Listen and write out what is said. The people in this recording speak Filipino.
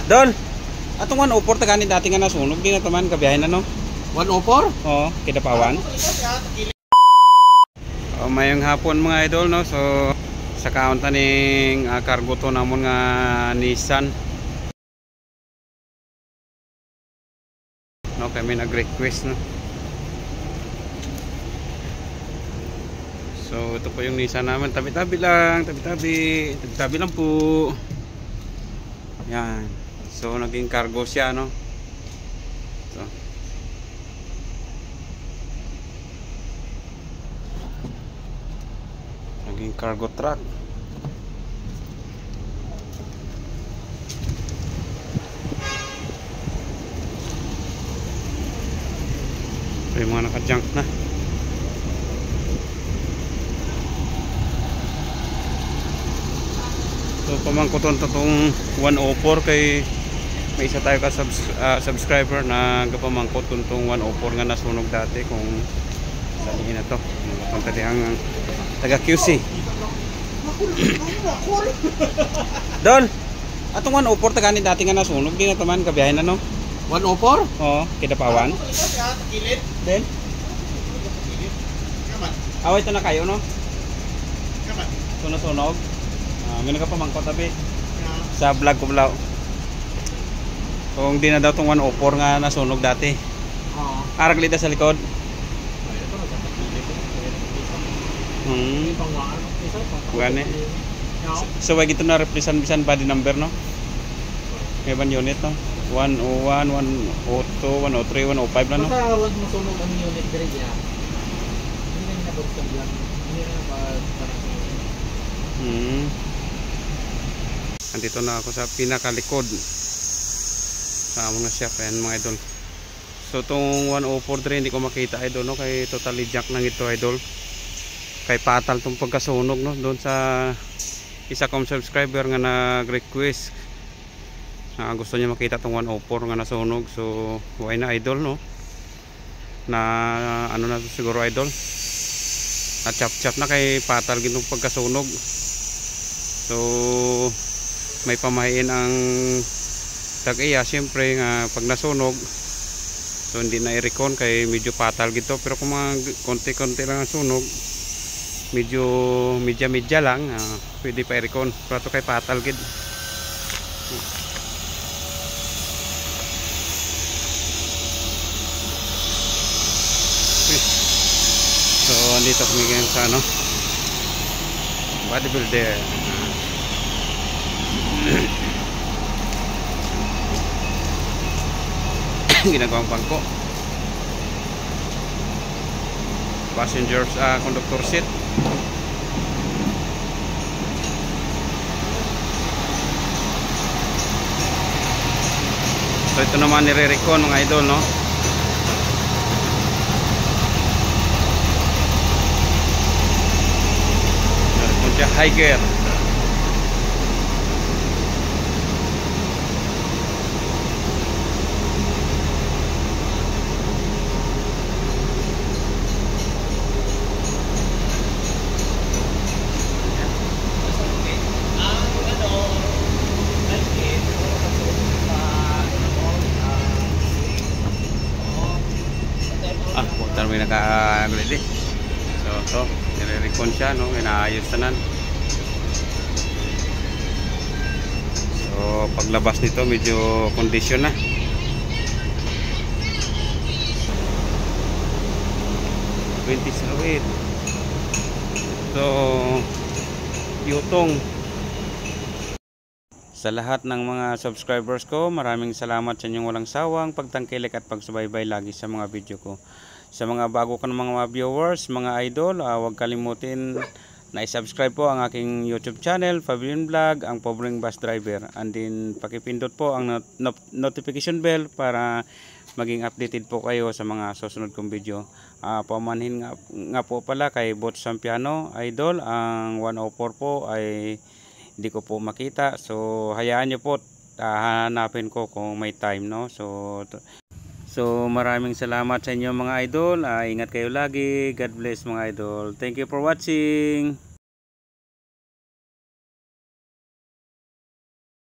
Dol, atong 104 tagani dati nga nasunog di na taman kabiyahin na no. 104? Oo, Kidapawan. Mayong hapon mga idol no. So sa kaunta ning cargo to namon nga Nissan. No, kami nag-request no. So ito po yung Nissan naman, tabi-tabi lang, tabi-tabi lang po. Yan. So naging cargo siya no. So naging cargo truck. So yung mga naka-junk na. So pamangkuton to tong 104 kay may isa tayo ka subscriber na gapamangkot tong 104 nga nasunog dati kung salihin na to. Ang tadi ang taga QC. Dol, atong 104 tagani dati nga nasunog di na taman kabiyahin na no. 104? Oo, Kidapawan. Then away ito na kayo no? Sunog-sunog. May nagapamangkot tabi sa vlog ko blaw. Kung di na daw tong 104 nga nasunog dati. Arag lita sa likod. Gani. So wag ito na represent bisan body number no. May ban unit no. 101, 102, 103, 105 na no. Basta wag mo sunog ang unit dire ya. Hindi na nabuksan lang. Hindi na Andito na ako sa pinakalikod sa mga shop and mga idol. So itong 104 hindi ko makita idol no, kay totally junk lang ito idol. Kay patal tong pagkasunog no doon sa isa kong subscriber nga nag-request na gusto niya makita tong 104 nga nasunog. So why na idol no, na ano na siguro idol, na chap-chap na kay patal gitong pagkasunog. So may pamahiin ang tag-iya siyempre nga pag nasunog. So hindi na i-recon kay medyo patal gito, pero kung mga konti-konti lang ang sunog, medyo medya lang, pwede pa i-recon. Pero ito kay patal gid. So andito kami ngayon sa ano, bodybuilder. Ginagawang bangko, passengers conductor seat. So ito naman nire-recon mga idol no. Nire-recon siya high gear. May naka-ready. So nire-recon siya no, inaayos tanan. So paglabas nito medyo condition na. So yutong sa lahat ng mga subscribers ko, maraming salamat sa inyong walang sawang pagtangkilik at pagsubaybay lagi sa mga video ko. Sa mga bago ka ng mga viewers, mga idol, huwag kalimutin na i-subscribe po ang aking YouTube channel, Fabian Vlog, ang pobreng bus driver. And then pakipindot po ang notification bell para maging updated po kayo sa mga susunod kong video. Pamanhin nga po pala kay Bot Sampiano idol, ang 104 po ay hindi ko po makita. So hayaan nyo po, hanapin ko kung may time no. So maraming salamat sa inyo mga idol. Ingat kayo lagi. God bless mga idol. Thank you for watching.